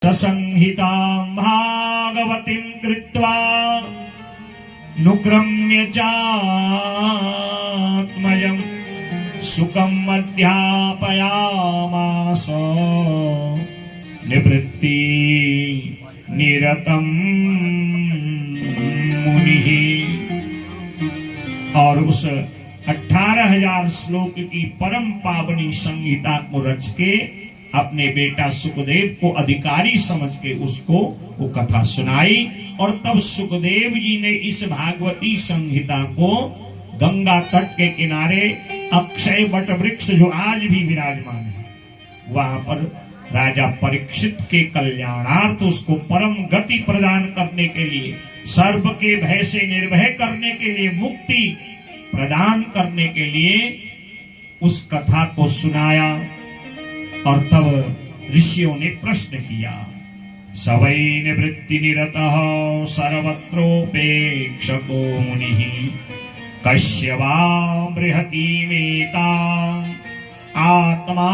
संहितां भागवतीं कृत्वा नुक्रम्य चात्मजं सुखम् अध्यापयामास निवृत्ति निरतं मुनिः। और उस 18,000 श्लोक की परम पावनी संहिता को रच के अपने बेटा सुखदेव को अधिकारी समझ के उसको वो कथा सुनाई। और तब सुखदेव जी ने इस भागवती संहिता को गंगा तट के किनारे अक्षय वट वृक्ष जो आज भी विराजमान है वहां पर राजा परीक्षित के कल्याणार्थ उसको परम गति प्रदान करने के लिए, सर्प के भय से निर्भय करने के लिए, मुक्ति प्रदान करने के लिए उस कथा को सुनाया। और तब ऋषियों ने प्रश्न किया, सवै निवृत्ति निरतः सर्वत्रोपेक्षको मुनिः कस्य वा बृहतीमेता आत्मा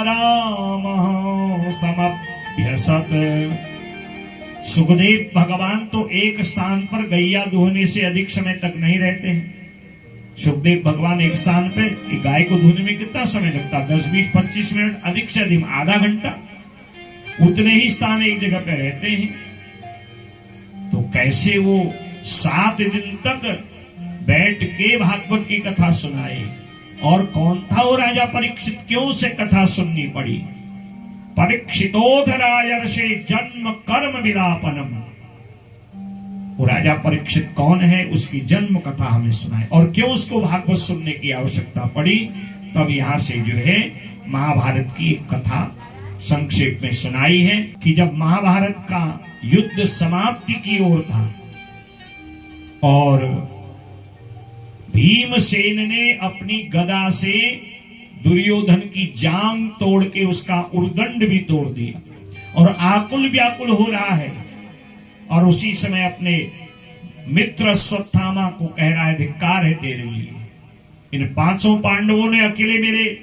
रामः समभ्यसत्। सुखदेव भगवान तो एक स्थान पर गैया दूहने से अधिक समय तक नहीं रहते हैं। सुखदेव भगवान एक स्थान पे गाय को धोने में कितना समय लगता? 10, 20, 25 मिनट, अधिक से अधिक आधा घंटा। उतने ही स्थान एक जगह पे रहते हैं। तो कैसे वो 7 दिन तक बैठ के भागवत की कथा सुनाए? और कौन था वो राजा परीक्षित? क्यों से कथा सुननी पड़ी? परीक्षितोधरायर्षे जन्म कर्म विलापनम। वो राजा परीक्षित कौन है, उसकी जन्म कथा हमें सुनाए और क्यों उसको भागवत सुनने की आवश्यकता पड़ी। तब यहां से जो है महाभारत की एक कथा संक्षेप में सुनाई है कि जब महाभारत का युद्ध समाप्ति की ओर था और भीमसेन ने अपनी गदा से दुर्योधन की जांग तोड़ के उसका उर्दंड भी तोड़ दिया और आकुल व्याकुल हो रहा है, और उसी समय अपने मित्र अश्वत्थामा को कह रहा है, धिक्कार है तेरे लिए। इन 5 पांडवों ने अकेले मेरे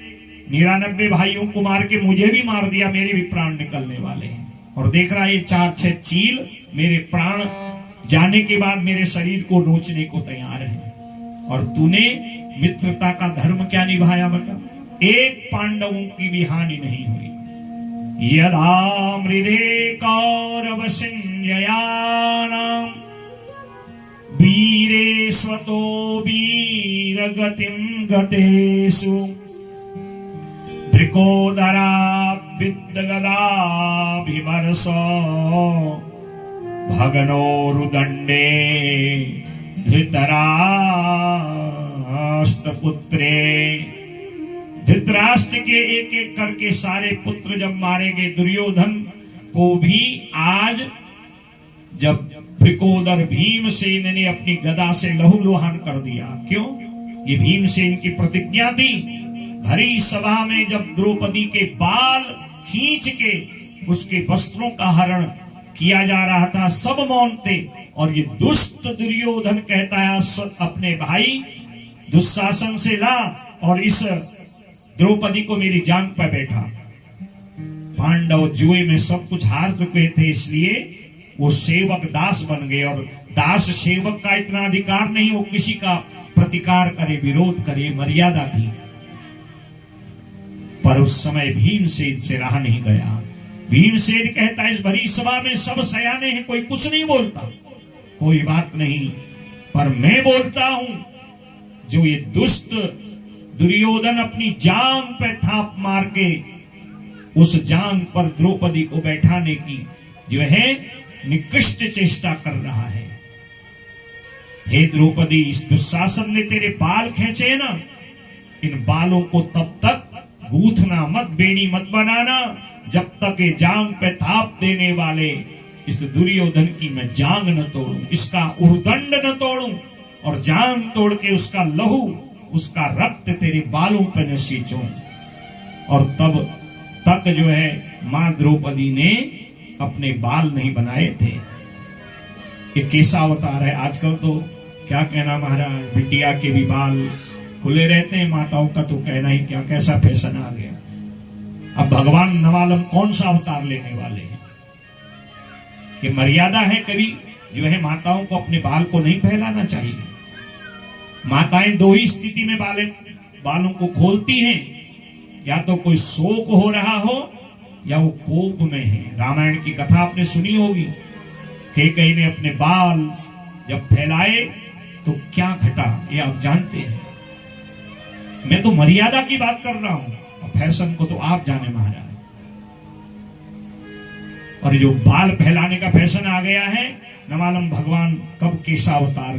99 भाइयों को मार के मुझे भी मार दिया, मेरे भी प्राण निकलने वाले हैं। और देख रहा है ये 4-6 चील मेरे प्राण जाने के बाद मेरे शरीर को नोचने को तैयार है, और तूने मित्रता का धर्म क्या निभाया बता? एक पांडवों की भी हानि नहीं हुई। यदा मृदे कौरव संजयानां वीरेष्वतो वीरगतिं गतेषु धृकोदरात् विद्गदाभिमर्श भगनोरुदण्डे धृतराष्ट्रपुत्रे। धृतराष्ट्र के एक एक करके सारे पुत्र जब मारे गए, दुर्योधन को भी आज जब भृकोदर भीमसेन ने अपनी गदा से लहूलुहान कर दिया। क्यों? ये भीमसेन की प्रतिज्ञा थी। भरी सभा में जब द्रौपदी के बाल खींच के उसके वस्त्रों का हरण किया जा रहा था, सब मौन थे, और ये दुष्ट दुर्योधन कहता है अपने भाई दुशासन से ला और इस द्रौपदी को मेरी जांग पर बैठा। पांडव जुए में सब कुछ हार चुके थे, इसलिए वो सेवक दास बन गए, और दास सेवक का इतना अधिकार नहीं वो किसी का प्रतिकार करे, विरोध करे, मर्यादा थी। पर उस समय भीमसेन से रहा नहीं गया। भीमसेन कहता है इस भरी सभा में सब सयाने हैं, कोई कुछ नहीं बोलता, कोई बात नहीं, पर मैं बोलता हूं। जो ये दुष्ट दुर्योधन अपनी जांग पे थाप मार के उस जांग पर द्रौपदी को बैठाने की जो है निकृष्ट चेष्टा कर रहा है। हे द्रौपदी, इस दुशासन ने तेरे बाल खींचे ना, इन बालों को तब तक गूंथना मत, बेड़ी मत बनाना जब तक ये जांग पे थाप देने वाले इस दुर्योधन की मैं जांग न तोड़ूं, इसका उर्दंड न तोड़ूं, और जांग तोड़ के उसका लहू, उसका रक्त तेरे बालों पे न सींचूं। और तब तक जो है मां द्रौपदी ने अपने बाल नहीं बनाए थे। ये कैसा अवतार है? आजकल तो क्या कहना महाराज, बिटिया के भी बाल खुले रहते हैं, माताओं का तो कहना ही क्या, कैसा फैशन आ गया। अब भगवान न मालूम कौन सा अवतार लेने वाले हैं। ये मर्यादा है। कभी जो है माताओं को अपने बाल को नहीं फैलाना चाहिए। माताएं दो ही स्थिति में बालों को खोलती हैं, या तो कोई शोक हो रहा हो या वो कोप में है। रामायण की कथा आपने सुनी होगी, कैकेयी ने अपने बाल जब फैलाए तो क्या घटा, ये आप जानते हैं। मैं तो मर्यादा की बात कर रहा हूं, और फैशन को तो आप जाने महाराज। और जो बाल फैलाने का फैशन आ गया है, न मालूम भगवान कब केशावतार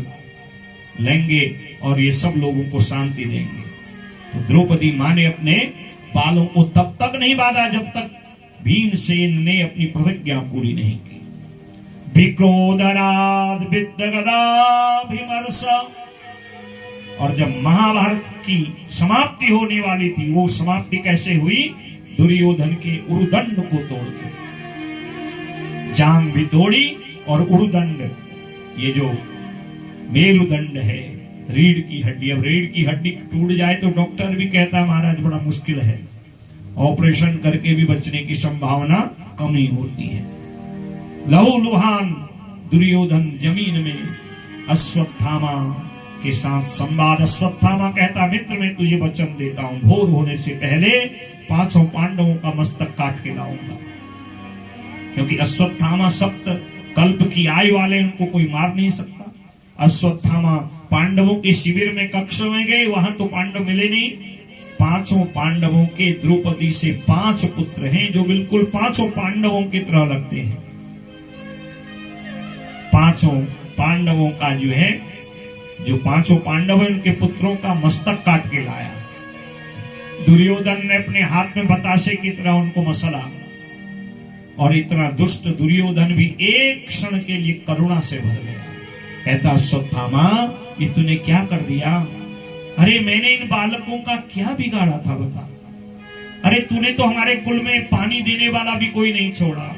लेंगे और ये सब लोगों को शांति देंगे। तो द्रौपदी मां ने अपने बालों को तब तक नहीं बांधा जब तक भीमसेन ने अपनी प्रतिज्ञा पूरी नहीं की। विक्रोधराद विद्यगदाभिमर्श। और जब महाभारत की समाप्ति होने वाली थी, वो समाप्ति कैसे हुई? दुर्योधन के उरुदंड को तोड़ के, जांग भी तोड़ी और उरुदंड, ये जो मेरुदंड है, रीढ़ की हड्डी। अब रीढ़ की हड्डी टूट जाए तो डॉक्टर भी कहता है महाराज बड़ा मुश्किल है, ऑपरेशन करके भी बचने की संभावना कम ही होती है। लहूलुहान दुर्योधन जमीन में अश्वत्थामा के साथ संवाद। अश्वत्थामा कहता, मित्र मैं तुझे वचन देता हूं, भोर होने से पहले 5 पांडवों का मस्तक काट के लाऊंगा। क्योंकि अश्वत्थामा सप्त कल्प की आयु वाले, उनको कोई मार नहीं सकता। अश्वत्थामा पांडवों के शिविर में कक्ष में गए, वहां तो पांडव मिले नहीं। 5 पांडवों के द्रौपदी से 5 पुत्र हैं जो बिल्कुल 5 पांडवों की तरह लगते हैं। 5 पांडवों का जो है, जो 5 पांडव हैं उनके पुत्रों का मस्तक काट के लाया। दुर्योधन ने अपने हाथ में बतासे की तरह उनको मसला, और इतना दुष्ट दुर्योधन भी एक क्षण के लिए करुणा से भर गया। कहता, अश्वत्थामा ये तूने क्या कर दिया? अरे मैंने इन बालकों का क्या बिगाड़ा था बता? अरे तूने तो हमारे कुल में पानी देने वाला भी कोई नहीं छोड़ा।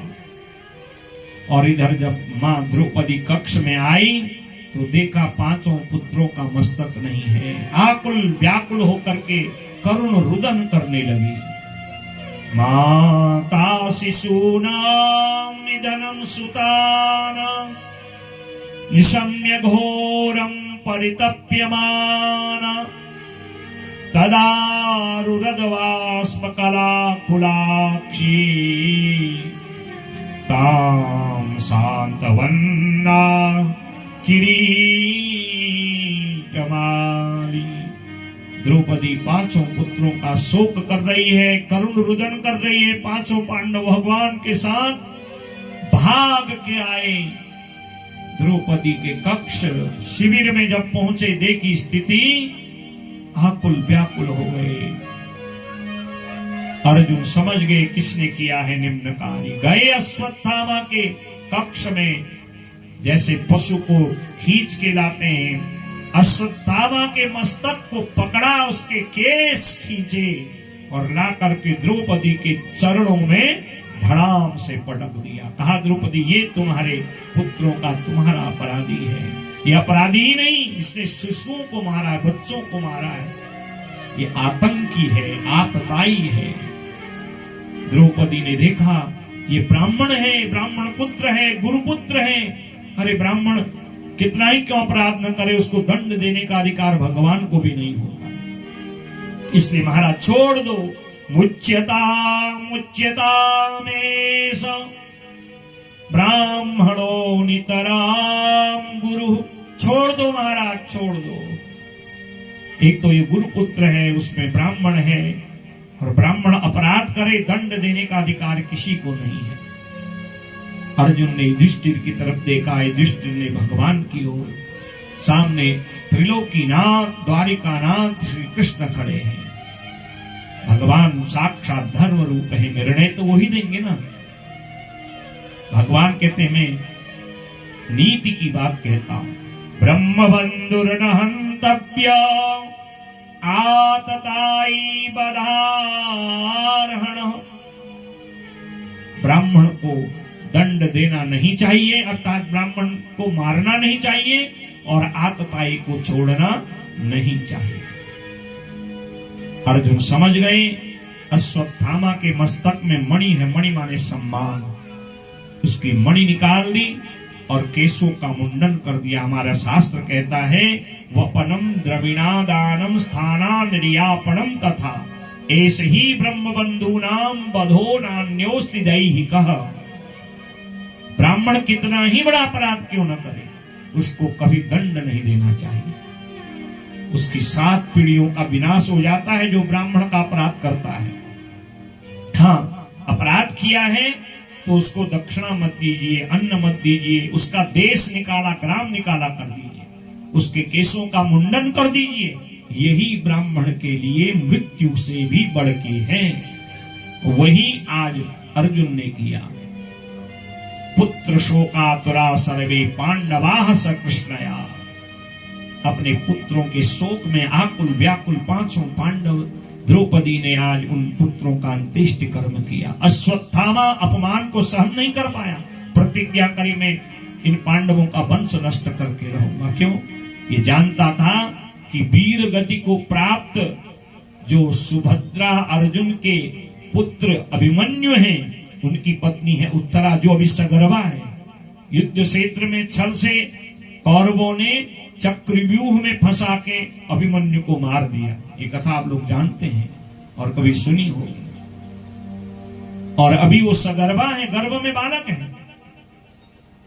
और इधर जब मां द्रौपदी कक्ष में आई तो देखा 5 पुत्रों का मस्तक नहीं है। आकुल व्याकुल होकर के करुण रुदन करने लगी। माता शिशूनां निधनं सुतानां निशम्य घोरं परितप्यमाना तदा रुरदवास्मकलाकुलाक्षी तां शान्तवन्ना किरीटमाली। द्रौपदी 5 पुत्रों का शोक कर रही है, करुण रुदन कर रही है। 5 पांडव भगवान के साथ भाग के आए। द्रौपदी के कक्ष शिविर में जब पहुंचे, देखी स्थिति, आकुल व्याकुल हो गए। अर्जुन समझ गए किसने किया है निम्न कार्य। गए अश्वत्थामा के कक्ष में, जैसे पशु को खींच के लाते हैं, अश्वत्थामा के मस्तक को पकड़ा, उसके केस खींचे और ला करके द्रौपदी के चरणों में धड़ाम से पटक दिया। कहा, द्रौपदी ये तुम्हारे पुत्रों का तुम्हारा अपराधी है। ये अपराधी ही नहीं, इसने शिशुओं को मारा है, बच्चों को मारा है। ये आतंकी है, आतताई है। द्रौपदी ने देखा ये ब्राह्मण है, ब्राह्मण पुत्र है, गुरुपुत्र है। अरे ब्राह्मण कितना ही क्यों अपराध न करे, उसको दंड देने का अधिकार भगवान को भी नहीं होता। इसलिए महाराज छोड़ दो। मुच्यता मुच्यता में ब्राह्मणो नितराम गुरु। छोड़ दो महाराज, छोड़ दो। एक तो ये गुरुपुत्र है, उसमें ब्राह्मण है, और ब्राह्मण अपराध करे, दंड देने का अधिकार किसी को नहीं है। अर्जुन ने युधिष्ठिर की तरफ देखा, युधिष्ठिर ने भगवान की ओर। सामने त्रिलोकीनाथ, द्वारिकानाथ श्री कृष्ण खड़े हैं। भगवान साक्षात धर्म रूप है, निर्णय तो वही देंगे ना। भगवान कहते, मैं नीति की बात कहता हूं। ब्रह्मबंधुर्न हंतव्य आतताई बधारहण। ब्राह्मण को दंड देना नहीं चाहिए, अर्थात ब्राह्मण को मारना नहीं चाहिए, और आतताई को छोड़ना नहीं चाहिए। अर्जुन समझ गए अश्वत्थामा के मस्तक में मणि है। मणि माने सम्मान। उसकी मणि निकाल दी और केशों का मुंडन कर दिया। हमारा शास्त्र कहता है वपनम द्रविणादानम स्थाना निर्यापणम तथा ऐसे ही ब्रह्म बंधूनाम बधो नान्योस्ति दैहिकः। ब्राह्मण कितना ही बड़ा अपराध क्यों न करे, उसको कभी दंड नहीं देना चाहिए। उसकी 7 पीढ़ियों का विनाश हो जाता है जो ब्राह्मण का अपराध करता है। हाँ, अपराध किया है तो उसको दक्षिणा मत दीजिए, अन्न मत दीजिए, उसका देश निकाला, ग्राम निकाला कर दीजिए, उसके केशों का मुंडन कर दीजिए। यही ब्राह्मण के लिए मृत्यु से भी बढ़ के है। वही आज अर्जुन ने किया। पुत्र शोकातुरा सर्वे पांडवाः स कृष्णया। अपने पुत्रों के शोक में आकुल व्याकुल 5 पांडव द्रौपदी ने आज उन पुत्रों का अंत्येष्टि कर्म किया। अश्वत्थामा अपमान को सहन नहीं कर पाया, प्रतिज्ञा करी मैं इन पांडवों का वंश नष्ट करके रहूंगा। क्यों? ये जानता था कि वीर गति को प्राप्त जो सुभद्रा अर्जुन के पुत्र अभिमन्यु हैं, उनकी पत्नी है उत्तरा जो अभी सगर्भा है। युद्ध क्षेत्र में छल से कौरवों ने चक्रव्यूह में फंसा के अभिमन्यु को मार दिया। ये कथा आप लोग जानते हैं और कभी सुनी होगी। और अभी वो सगर्भा है, गर्भ में बालक है।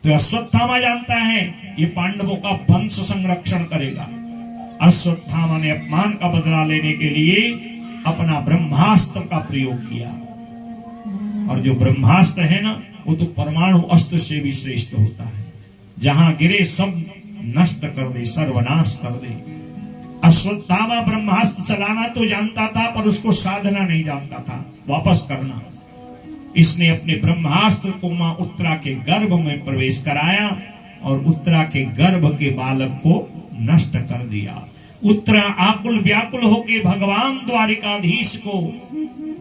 तो अश्वत्थामा जानता है ये पांडवों का वंश संरक्षण करेगा। अश्वत्थामा ने अपमान का बदला लेने के लिए अपना ब्रह्मास्त्र का प्रयोग किया। और जो ब्रह्मास्त्र है ना, वो तो परमाणु अस्त्र से भी श्रेष्ठ होता है। जहां गिरे सब नष्ट कर दे, सर्वनाश कर दे। अश्वत्थामा ब्रह्मास्त्र चलाना तो जानता था, पर उसको साधना नहीं जानता था, वापस करना। इसने अपने ब्रह्मास्त्र को मां उत्तरा के गर्भ में प्रवेश कराया और उत्तरा के गर्भ के बालक को नष्ट कर दिया। उत्तरा आकुल व्याकुल होके भगवान द्वारिकाधीश को,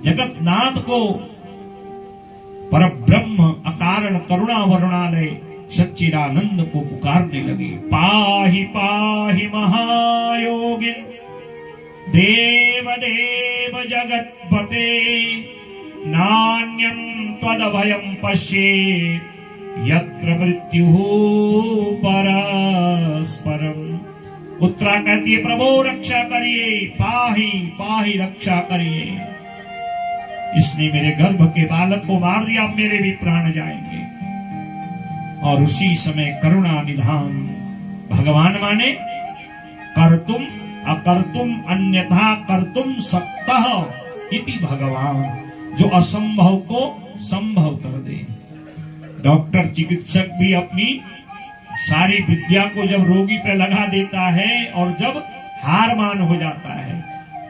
जगतनाथ को, पर ब्रह्म अकारण करुणा वरुणालय सच्चिदानंद को पुकारने लगी। पाहि पाहि महायोगिन देव देव जगतपते नान्यं त्वदभयं पश्येत् यत्र मृत्युः परस्परम्। उत्तरा कहती है प्रभु रक्षा करिए, पाहि पाहि रक्षा करिए। इसने मेरे गर्भ के बालक को मार दिया, अब मेरे भी प्राण जाएंगे। और उसी समय करुणा निधान भगवान माने कर्तुम अकर्तुम अन्यथा कर्तुम सक्तः इति भगवान, जो असंभव को संभव कर दे। डॉक्टर चिकित्सक भी अपनी सारी विद्या को जब रोगी पे लगा देता है और जब हार मान हो जाता है,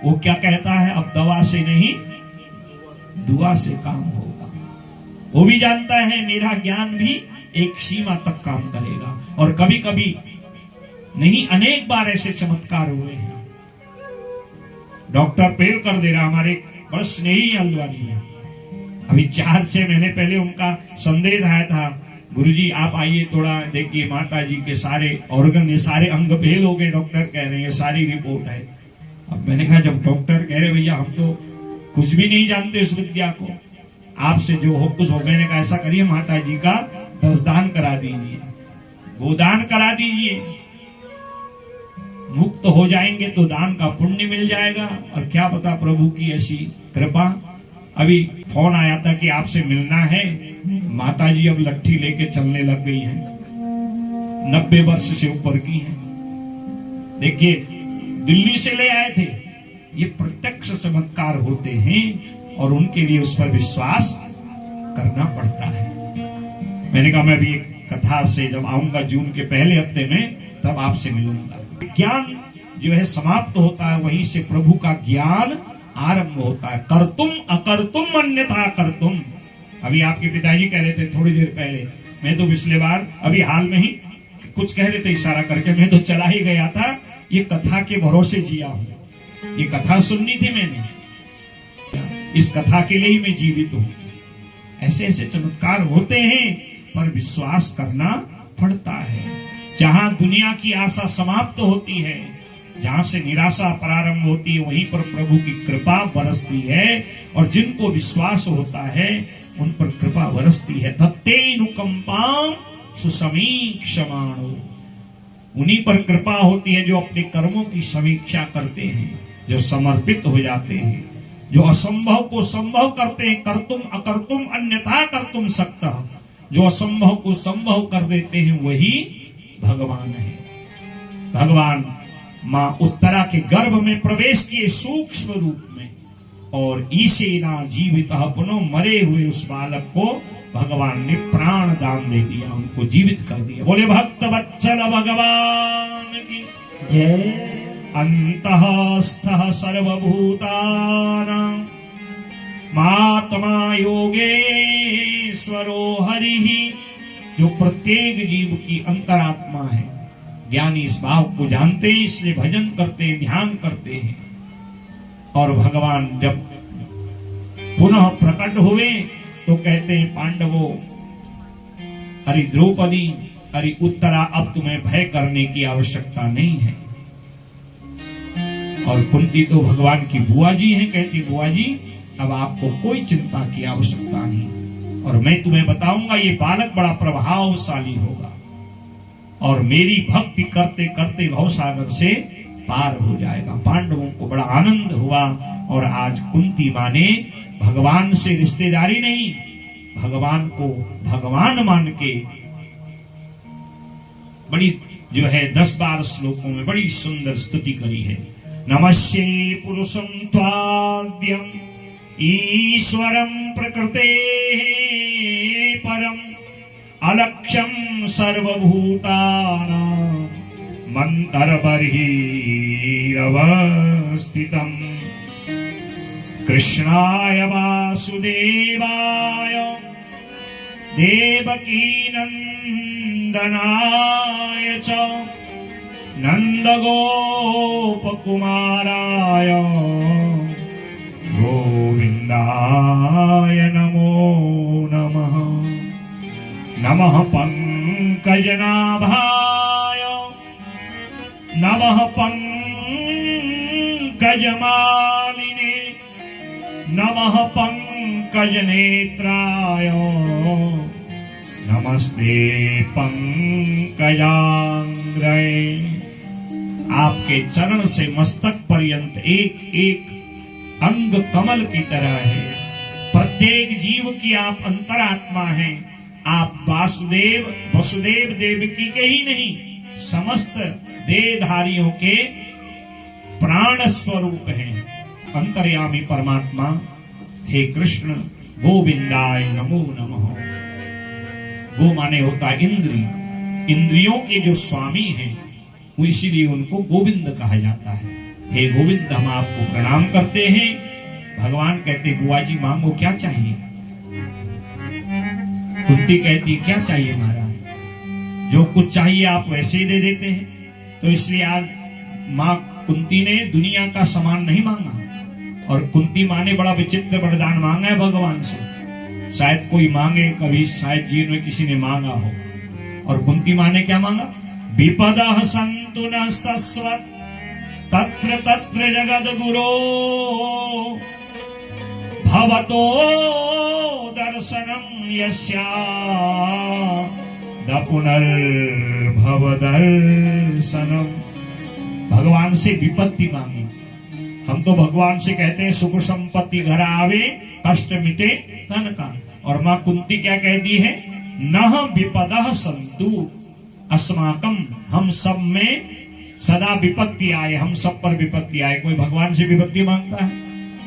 वो क्या कहता है? अब दवा से नहीं दुआ से काम होगा। वो भी जानता है मेरा ज्ञान भी एक सीमा तक काम करेगा। और कभी कभी नहीं, अनेक बार ऐसे चमत्कार हुए हैं। डॉक्टर पेल कर दे रहा, हमारे बड़े स्नेही हल्द्वानी में अभी 4-6 महीने पहले उनका संदेश आया था, गुरुजी आप आइए थोड़ा देखिए, माता जी के सारे ऑर्गन, ये सारे अंग फेल हो गए, डॉक्टर कह रहे हैं, सारी रिपोर्ट है। अब मैंने कहा जब डॉक्टर कह रहे भैया हम तो कुछ भी नहीं जानते इस विद्या को, आपसे जो हो कुछ हो। मैंने कहा ऐसा करिए, माता जी का 10 दान करा दीजिए, गोदान करा दीजिए, मुक्त हो जाएंगे तो दान का पुण्य मिल जाएगा। और क्या पता प्रभु की ऐसी कृपा। अभी फोन आया था कि आपसे मिलना है। माता जी अब लट्ठी लेके चलने लग गई हैं, 90 वर्ष से ऊपर की हैं। देखिए दिल्ली से ले आए थे। ये प्रत्यक्ष चमत्कार होते हैं और उनके लिए उस पर विश्वास करना पड़ता है। मैंने कहा मैं भी एक कथा से जब आऊंगा जून के पहले हफ्ते में, तब आपसे मिलूंगा। ज्ञान जो है समाप्त होता है, वहीं से प्रभु का ज्ञान आरंभ होता है। कर्तुम अकर्तुम अन्यथा कर्तुम। अभी आपके पिताजी कह रहे थे थोड़ी देर पहले, मैं तो पिछले बार अभी हाल में ही कुछ कह रहे थे इशारा करके, मैं तो चला ही गया था। ये कथा के भरोसे जिया हूं, ये कथा सुननी थी मैंने, इस कथा के लिए ही मैं जीवित हूं। ऐसे ऐसे चमत्कार होते हैं, पर विश्वास करना पड़ता है। जहां दुनिया की आशा समाप्त होती है, जहां से निराशा प्रारंभ होती है, वहीं पर प्रभु की कृपा बरसती है। और जिनको विश्वास होता है उन पर कृपा बरसती है। तत्तेनुकंपां सुसमीक्षमाणो, उन्हीं पर कृपा होती है जो अपने कर्मों की समीक्षा करते हैं, जो समर्पित हो जाते हैं, जो असंभव को संभव करते हैं। कर्तुम अकर्तुम अन्यथा कर्तुम सक्तः, जो असंभव को संभव कर देते हैं वही भगवान है। भगवान मां उत्तरा के गर्भ में प्रवेश किए सूक्ष्म रूप में, और ईशेना जीवितः पुनः, मरे हुए उस बालक को भगवान ने प्राण दान दे दिया, उनको जीवित कर दिया। बोले भक्त वत्सल भगवान की जय। अंतः स्थः सर्वभूतानां महात्मा योगेश्वरो हरिः, जो प्रत्येक जीव की अंतरात्मा है। ज्ञानी इस भाव को जानते हैं, इसलिए भजन करते हैं, ध्यान करते हैं। और भगवान जब पुनः प्रकट हुए तो कहते हैं पांडवों, अरे द्रौपदी, अरे उत्तरा, अब तुम्हें भय करने की आवश्यकता नहीं है। और कुंती तो भगवान की बुआ जी हैं, कहती बुआ जी अब आपको कोई चिंता की आवश्यकता नहीं, और मैं तुम्हें बताऊंगा ये बालक बड़ा प्रभावशाली होगा, और मेरी भक्ति करते करते भवसागर से पार हो जाएगा। पांडवों को बड़ा आनंद हुआ, और आज कुंती मां ने भगवान से रिश्तेदारी नहीं, भगवान को भगवान मान के बड़ी जो है 10-12 श्लोकों में बड़ी सुंदर स्तुति करी है। नमस्ये पुरुषं त्वाद्यं ईश्वरं प्रकृते परम, अलक्ष्यं सर्वभूतानां मन्तरबर्हिरवस्थितम्, कृष्णाय वासुदेवाय देवकीनन्दनाय च नन्दगोपकुमाराय गोविन्दाय नमो नमः। नमः पंकजनाभाय, नमः पंकजमालिने, नमः पंकजनेत्राय, नमस्ते पंकजांग्रये। आपके चरण से मस्तक पर्यंत एक एक अंग कमल की तरह है। प्रत्येक जीव की आप अंतरात्मा हैं। आप वासुदेव वसुदेव देवकी के ही नहीं, समस्त देहधारियों के प्राण स्वरूप हैं। अंतर्यामी परमात्मा, हे कृष्ण गोविंदाय नमो नमः। गो माने होता इंद्रिय, इंद्रियों के जो स्वामी हैं वो इसीलिए उनको गोविंद कहा जाता है। हे गोविंद, हम आपको प्रणाम करते हैं। भगवान कहते बुआ जी मांगो क्या चाहिए। कुंती कहती क्या चाहिए महाराज, जो कुछ चाहिए आप वैसे ही दे देते हैं। तो इसलिए आज माँ कुंती ने दुनिया का सामान नहीं मांगा, और कुंती माँ ने बड़ा विचित्र वरदान मांगा है भगवान से। शायद कोई मांगे कभी, शायद जीवन में किसी ने मांगा हो। और कुंती माँ ने क्या मांगा, विपदः सन्तु न सस्वत् तत्र तत्र जगद्गुरो भवतो दर्शनं यस्या पुनर्भव दर्शनम। भगवान से विपत्ति मांगी। हम तो भगवान से कहते हैं सुख संपत्ति घर आवे, कष्ट मिटे तन का। और मां कुंती क्या कहती है, नह विपदः सन्तु अस्माकं, हम सब में सदा विपत्ति आए, हम सब पर विपत्ति आए। कोई भगवान से विपत्ति मांगता है?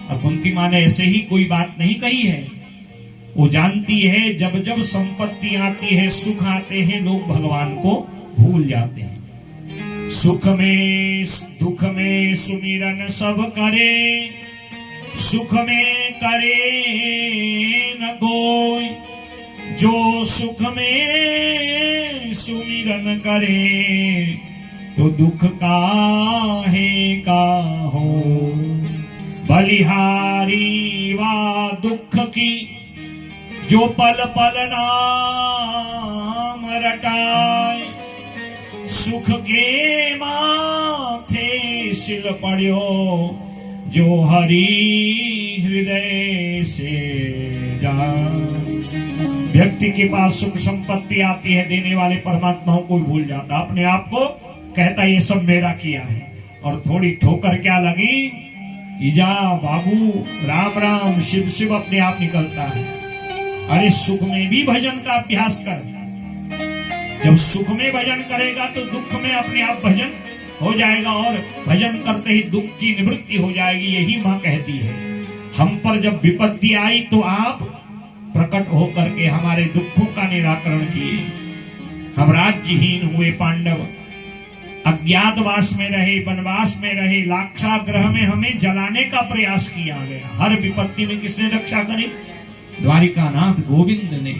और कुंती मां ने ऐसे ही कोई बात नहीं कही है। वो जानती है जब जब संपत्ति आती है, सुख आते हैं, लोग भगवान को भूल जाते हैं। सुख में दुख में सुमिरन सब करे, सुख में करे न कोई, जो सुख में सुमिरन करे तो दुख काहे का हो। बलिहारी वा दुख की जो पल पल नाम रटाए, सुख के माथे सिल पड़ियो जो हरि हृदय से जाए। व्यक्ति के पास सुख संपत्ति आती है, देने वाले परमात्मा को भूल जाता, अपने आप को कहता ये सब मेरा किया है। और थोड़ी ठोकर क्या लगी कि जा बाबू राम राम शिव शिव अपने आप निकलता है। अरे सुख में भी भजन का अभ्यास कर, जब सुख में भजन करेगा तो दुख में अपने आप भजन हो जाएगा, और भजन करते ही दुख की निवृत्ति हो जाएगी। यही मां कहती है। हम पर जब विपत्ति आई तो आप प्रकट होकर के हमारे दुखों का निराकरण किए। हम राज्यहीन हुए, पांडव अज्ञातवास में रहे, वनवास में रहे, लाक्षागृह में हमें जलाने का प्रयास किया गया। हर विपत्ति में किसने रक्षा करी? द्वारिकानाथ गोविंद ने।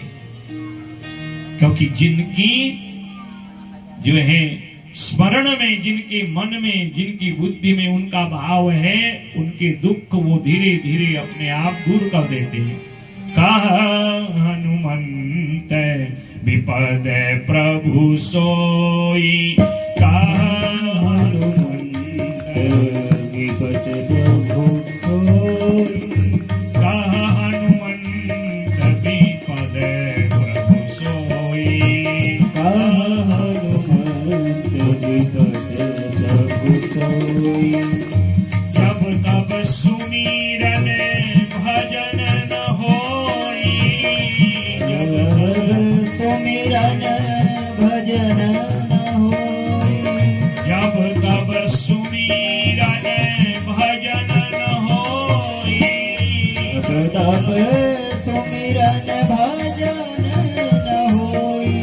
क्योंकि जिनकी जो है स्मरण में, जिनके मन में, जिनकी बुद्धि में उनका भाव है, उनके दुख वो धीरे धीरे अपने आप दूर कर देते हैं। कहा हनुमंत विपद प्रभु सोई, कहा हनुमंत विपद प्रभु सोई, कहा हनुमंत विपद प्रभु सोई, कहा हनुमंत विपद प्रभु सोई। जब तब सुमिरन भजन न होई, जब सुमिरन भजन न होई, जब तब सुमिरन भजन न होई, जब तब सुमिरन भजन न होई।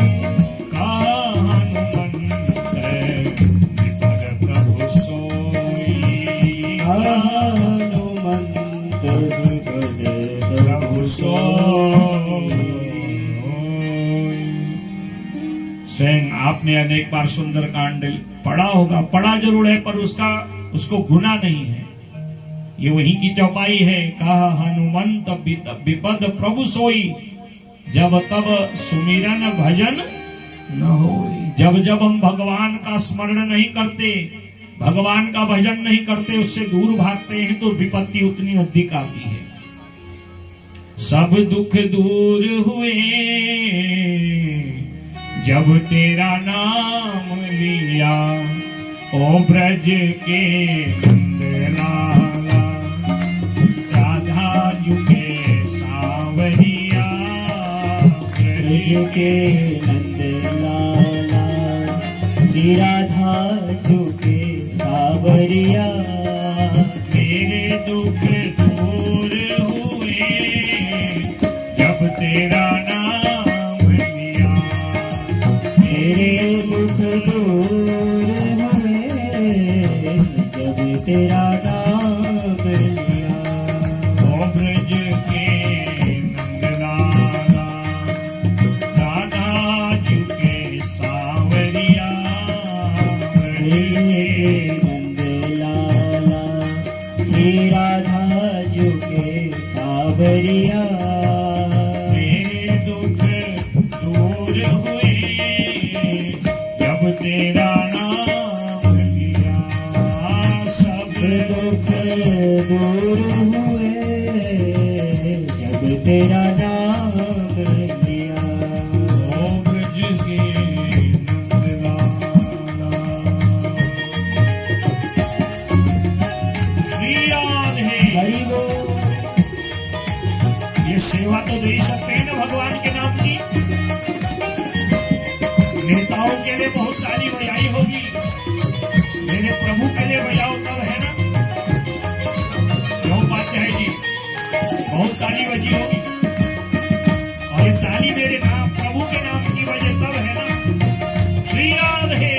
कहा हनुमंत विपद प्रभु सोई, कहा हनुमंत विपद प्रभु सोई। स्वयं आपने अनेक बार सुंदरकांड पढ़ा होगा, पढ़ा जरूर है पर उसको गुना नहीं है। ये वही की चौपाई है। कहा हनुमंत विपद प्रभु सोई, जब तब सुमिरन भजन न होई। जब जब हम भगवान का स्मरण नहीं करते, भगवान का भजन नहीं करते, उससे दूर भागते हैं, तो विपत्ति उतनी अधिक आती है। सब दुख दूर हुए जब तेरा नाम लिया, ओ ब्रज के नंद लाला, राधा जुके सांवरिया, ब्रज के नंद लाला, श्री राधा जुके सांवरिया। मेरे दुख दूर हुए जब तेरा नाम लिया, मेरे दुख दूर हुए जब तेरा नाम लिया। ओ ब्रज के नंदलाला, राधा जुके सांवरिया, नंदलाला, श्री राधा जुके सांवरिया। मेरे दुख दूर हुए जब तेरा नाम लिया, सब दुख दूर हुए जब तेरा नाम लिया। ओ ब्रज के नंदलाला। श्री राधे हरि बोल। ये सेवा तो दे सकते हैं ना भगवान के नाम की। नेताओं के लिए बहुत ताली बजाई होगी, मेरे प्रभु के लिए बजाओ तब है ना। क्यों बात है जी, बहुत ताली बजी होगी, और ये ताली मेरे नाम प्रभु के नाम की बजे तब है ना। श्री राधे।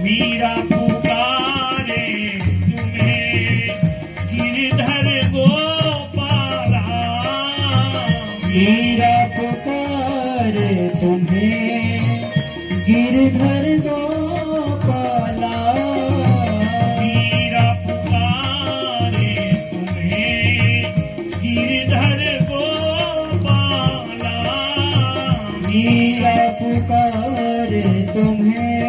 मीरा पुकारे तुम्हें गिरधर गोपाला, मीरा पुकारे तुम्हें गिरधर गोपाला, मीरा पुकारे तुम्हें गिरधर गोपाला, मीरा पुकारे तुम्हें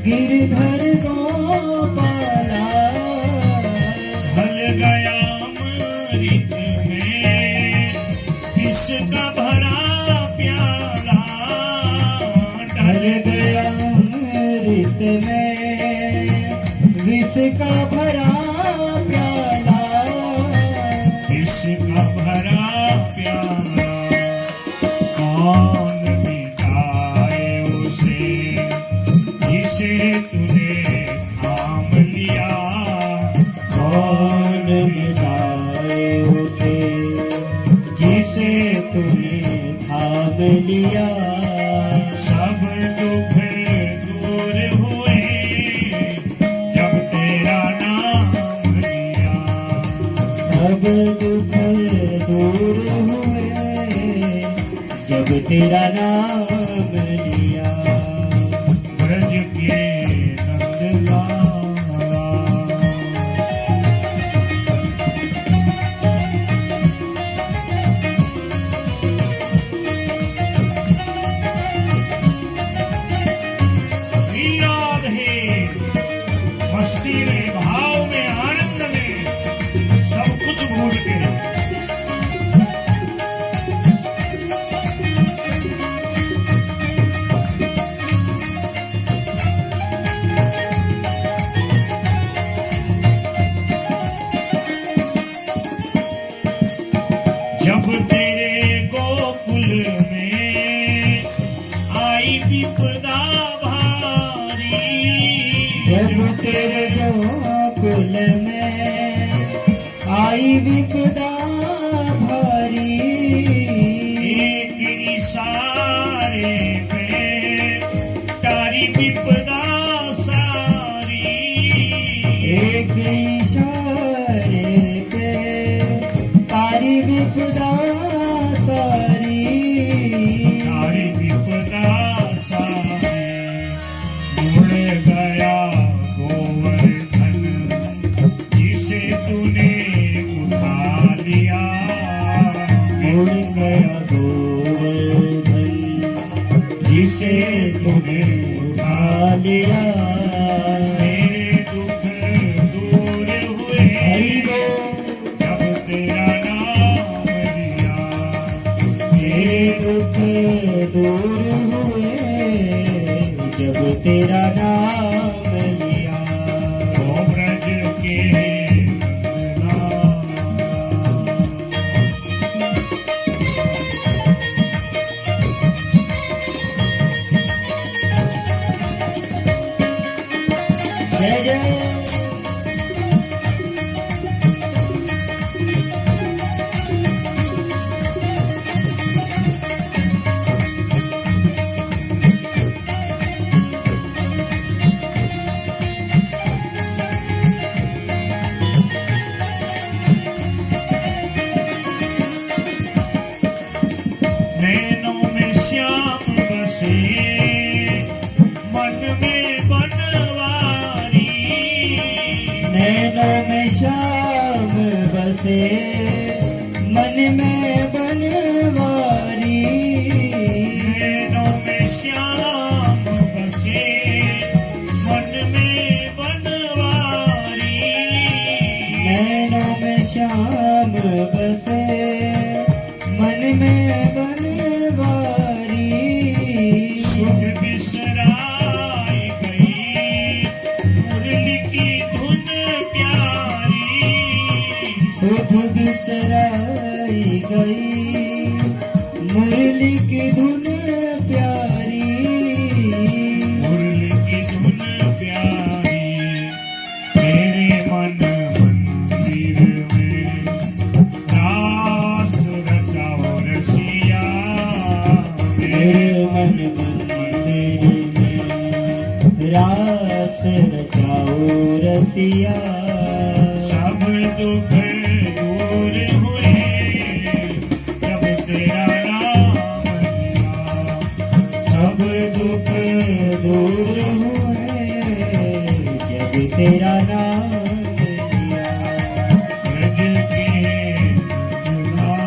गिरधर गोपाला। कौन मिटाए उसे जिसे तूने थाम लिया। सब दुख दूर हुए जब तेरा नाम लिया। सब दुख दूर हुए जब तेरा नाम लिया। ब्रज के नंदलाला याद है मस्ती में, भाव में, आनंद में, सब कुछ भूल के जब तेरे गोकुल में आई विपदा भारी। जब तेरे गोकुल में आई विपदा भारी। एक इशारे पे तारी विपदा सारी। एक इशारे पे तारी विपदा सारी। तारी विपदा सारी। उड़ गया गोवर्धन जिसे तूने उठा लिया। उड़ गया गोवर्धन जिसे तूने उठा लिया। मेरे दुख दूर हुए हरि बोल। जब तेरा नाम लिया। मेरे दुख दूर हुए जब तेरा नाम लिया। ओ ब्रज के नंदलाला। जय जय नैनों में श्याम बसे मन में बनवारी। नैनों में श्याम बसे मन में बनवारी। नैनों में श्याम बसे मन में बनवारी। नैनों में श्याम बसे मन में बनवारी। सुख बिसराई गई मुरली की धुन प्यारी। सुख बिसराई गई मुरली की धुन प्यारी। मुरली की धुन प्यारी। तेरे मन मंदिर में रास रचाओ रसिया। मेरे मन मंदिर में रास रचाओ रसिया। सब दुख दूर हुए जब तेरा नाम लिया। सब दुख दूर हुए जब तेरा नाम लिया। ब्रज के नंदलाला।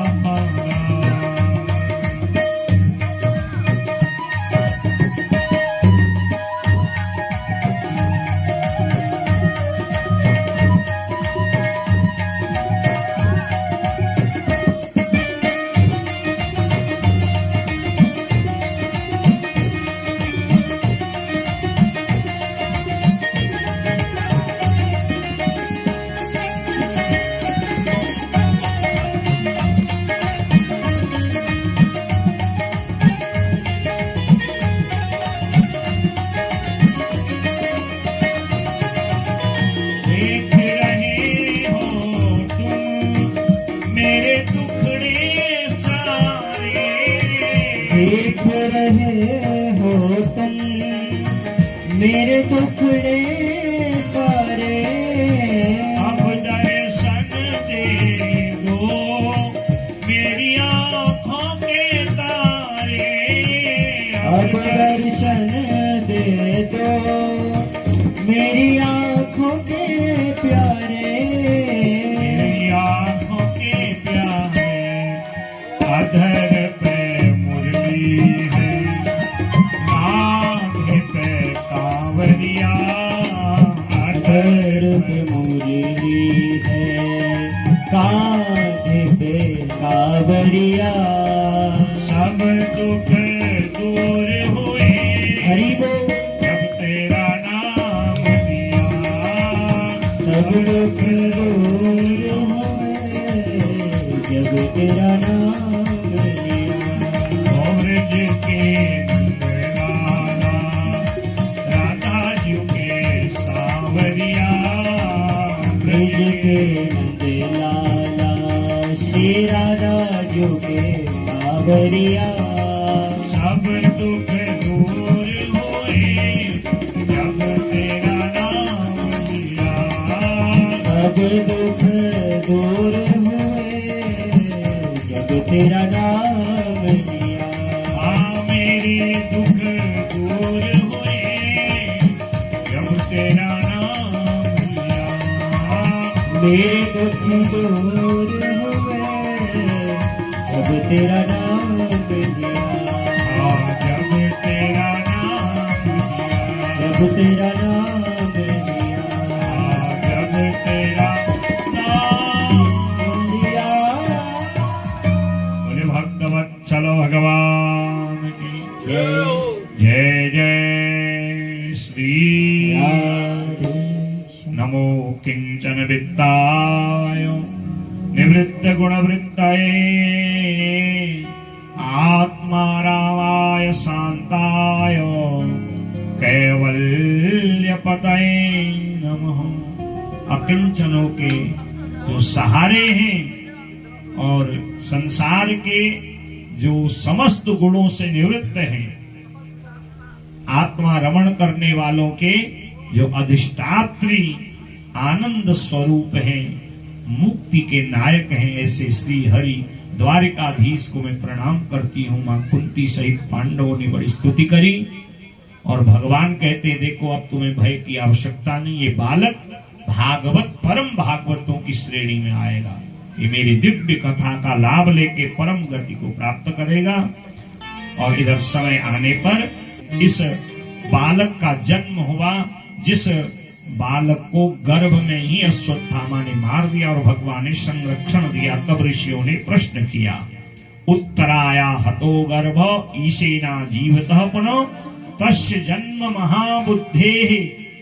मेरी है कांधे पे कांवरिया सब दुख दूर हुए हरि बोल जब तेरा नाम लिया। सब दुख दूर हुए जब तेरा नाम लिया। ब्रज के नंदलाला राधा जी के सांवरिया। ब्रज के नंद लाला श्री राधा जो के सावरिया सब दुख दूर हुए जब तेरा नाम लिया। सब दुख दूर हुए जब तेरा नाम लिया। हाँ मेरे दुख दूर हुए जब तेरा नाम लिया। मेरे दुख दूर हुए जब तेरा नाम लिया। हाँ जब तेरा नाम लिया। जब तेरा नाम लिया। हाँ जब तेरा नाम। लिया। बोले भक्तवत्सल भगवान की जय जय श्री राधे नमो किंचन वित्ताय निवृत्त गुणवृत्तये आत्मारामाय शांताय कैवल्य पतये नमः। अकिंचनों के जो सहारे हैं और संसार के जो समस्त गुणों से निवृत्त हैं, आत्मा रमण करने वालों के जो अधिष्ठात्री आनंद स्वरूप हैं, मुक्ति के नायक हैं, ऐसे श्री हरि द्वारिकाधीश को मैं प्रणाम करती हूँ। मां कुंती सहित पांडवों ने बड़ी स्तुति करी और भगवान कहते देखो अब तुम्हें भय की आवश्यकता नहीं, ये बालक भागवत परम भागवतों की श्रेणी में आएगा, ये मेरी दिव्य कथा का लाभ लेके परम गति को प्राप्त करेगा। और इधर समय आने पर इस बालक का जन्म हुआ, जिस बालक को गर्भ में ही अश्वत्थामा ने मार दिया और भगवान ने संरक्षण दिया। तब ऋषियों ने प्रश्न किया, उत्तराया हतो गर्भ ईशेना जीवतः पुनः तस्य जन्म महाबुद्धे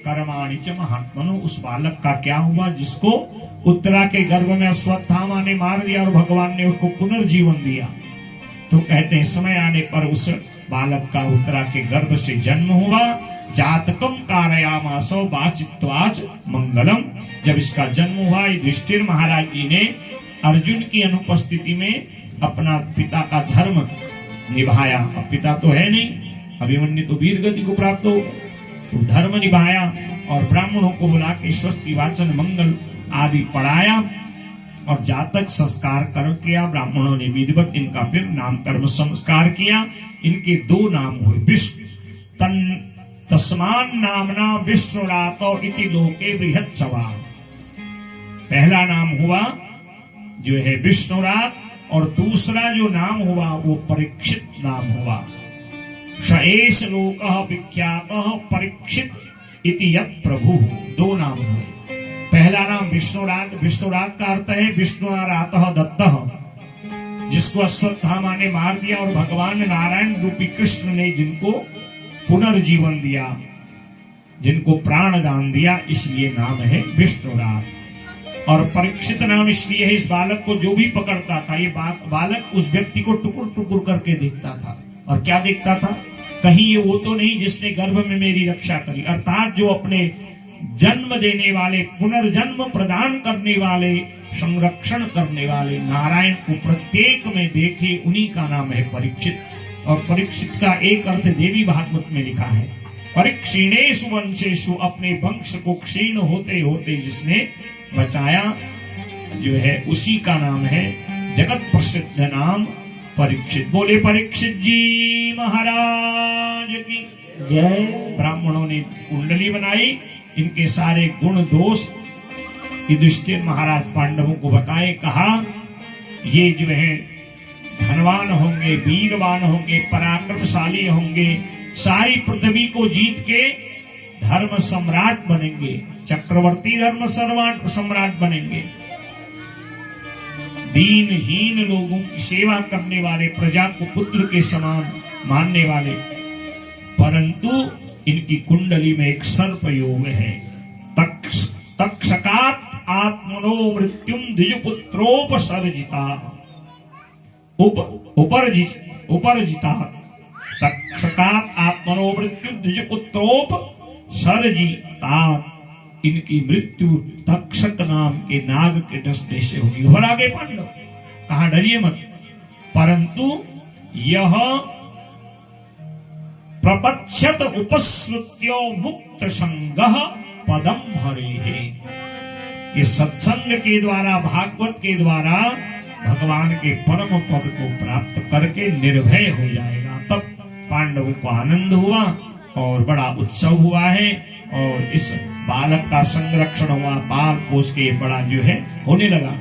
कर्माणि च महात्मनो। उस बालक का क्या हुआ जिसको उत्तरा के गर्भ में अश्वत्थामा ने मार दिया और भगवान ने उसको पुनर्जीवन दिया। तो कहते हैं समय आने पर उस बालक का उत्तरा के गर्भ से जन्म हुआ। जातकम कारयामासो वाचित्वाच मंगलम। जब इसका जन्म हुआ, युधिष्ठिर महाराज जी ने अर्जुन की अनुपस्थिति में अपना पिता का धर्म निभाया। अब पिता तो है नहीं, अभिमन्यु तो वीर गति को प्राप्त हो, तो धर्म निभाया और ब्राह्मणों को बुला के स्वस्ति वाचन मंगल आदि पढ़ाया और जातक संस्कार कर किया। ब्राह्मणों ने विधिवत इनका फिर नामकर्म संस्कार किया। इनके दो नाम हुए, विष्णु तस्मान नामना विष्णुरातो इति लोके बृहत्सवा। पहला नाम हुआ जो है विष्णुरात और दूसरा जो नाम हुआ वो परीक्षित नाम हुआ। स लोकः विख्यातः परीक्षित इति यत् प्रभु। दो नाम हुए। पहला नाम विष्णुरात, विष्णुरात का अर्थ है विष्णुरातः दत्तः, जिसको अश्वत्थामा ने मार दिया और भगवान नारायण रूपी कृष्ण ने जिनको पुनर्जीवन दिया, जिनको प्राण दान दिया, इसलिए नाम है विष्णुरात। और परीक्षित नाम इसलिए है, इस बालक को जो भी पकड़ता था, ये बालक उस व्यक्ति को टुकुर टुकुर करके देखता था। और क्या देखता था, कहीं ये वो तो नहीं जिसने गर्भ में मेरी रक्षा करी, अर्थात जो अपने जन्म देने वाले, पुनर्जन्म प्रदान करने वाले, संरक्षण करने वाले नारायण को प्रत्येक में देखे, उन्हीं का नाम है परीक्षित। और परीक्षित का एक अर्थ देवी भागवत में लिखा है, परीक्षीणेषु वंशेषु, अपने वंश को क्षीण होते होते जिसने बचाया, जो है उसी का नाम है जगत प्रसिद्ध नाम परीक्षित। बोले परीक्षित जी महाराज की जय। ब्राह्मणों ने कुंडली बनाई, इनके सारे गुण दोष युधिष्ठिर महाराज पांडवों को बताए। कहा ये जो है धनवान होंगे, वीरवान होंगे, पराक्रमशाली होंगे, सारी पृथ्वी को जीत के धर्म सम्राट बनेंगे, चक्रवर्ती धर्म सम्राट बनेंगे। दीनहीन लोगों की सेवा करने वाले, प्रजा को पुत्र के समान मानने वाले, परंतु इनकी कुंडली में एक सर्प योग है। तक्षकात आत्मनो मृत्युम द्विजपुत्रोपसर्जिता उपरजिता तक्षकात आत्मनो मृत्यु द्विजपुत्रोपसर्जिता। इनकी मृत्यु तक्षक नाम के नाग के डसने से होगी। और आगे पांडव कहा डरिए मत, परंतु यह प्रपच्छत उपश्रुत्यो मुक्त संगः पदम हरे है। ये सत्संग के द्वारा, भागवत के द्वारा भगवान के परम पद को प्राप्त करके निर्भय हो जाएगा। तब पांडवों को आनंद हुआ और बड़ा उत्सव हुआ है और इस बालक का संरक्षण हुआ, पाल पोष के बड़ा जो है होने लगा।